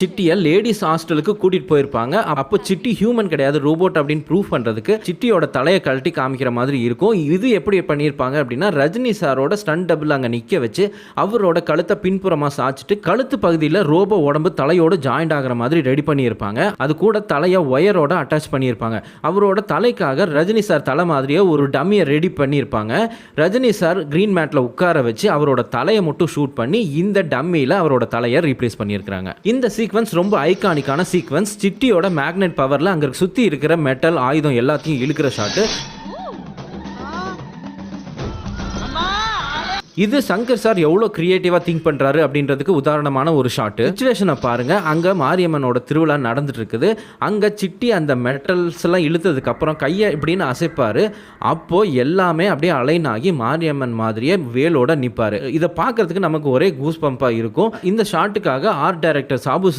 சிட்டியை லேடிஸ் ஹாஸ்டலுக்கு கூட்டிட்டு போயிருப்பாங்க. அப்போ சிட்டி ஹியூமன் கிடையாது, ரோபோட் அப்படின்னு ப்ரூவ் பண்றதுக்கு சிட்டியோட தலையை கழட்டி காமிக்கிற மாதிரி இருக்கும். இது எப்படி பண்ணியிருப்பாங்க அப்படின்னா, ரஜினி சாரோட ஸ்டண்ட் டபுள் அங்கே நிற்க வச்சு அவரோட கழுத்தை பின்புறமாக சாய்ச்சிட்டு கழுத்து பகுதியில் ரோபோ உடம்பு தலையோடு ஜாயிண்ட் ஆகிற மாதிரி ரெடி பண்ணியிருப்பாங்க. அது கூட தலையை ஒயரோட அட்டாச் பண்ணியிருப்பாங்க. அவரோட தலைக்காக ரஜினி சார் தலை மாதிரியே ஒரு டம்மியை ரெடி பண்ணியிருப்பாங்க. ரஜினி சார் கிரீன் மேட்டில் உட்கார வச்சு அவரோட தலையை மட்டும் ஷூட் பண்ணி இந்த டம்மியில் அவரோட தலையை ரீப்ளேஸ் பண்ணியிருக்காங்க. இந்த சீக்வன்ஸ் ரொம்ப ஐகானிக்கான சீக்வன்ஸ். சிட்டியோட மேக்னெட் பவரில் அங்கே சுற்றி இருக்கிற மெட்டல் ஆயுதம் எல்லாத்தையும் இழுக்கிற ஷாட்டு. இது சங்கர் சார் எவ்வளோ கிரியேட்டிவாக திங்க் பண்ணுறாரு அப்படின்றதுக்கு உதாரணமான ஒரு ஷாட்டு. சிச்சுவேஷனை பாருங்கள். அங்கே மாரியம்மனோட திருவிழா நடந்துட்டு இருக்குது. அங்கே சிட்டி அந்த மெட்டல்ஸ்லாம் இழுத்ததுக்கப்புறம் கையை இப்படின்னு அசைப்பார். அப்போது எல்லாமே அப்படியே அலைன் ஆகி மாரியம்மன் மாதிரியே வேலோட நிற்பார். இதை பார்க்குறதுக்கு நமக்கு ஒரே கூஸ் பம்பாக இருக்கும். இந்த ஷாட்டுக்காக ஆர்ட் டைரக்டர் சாபு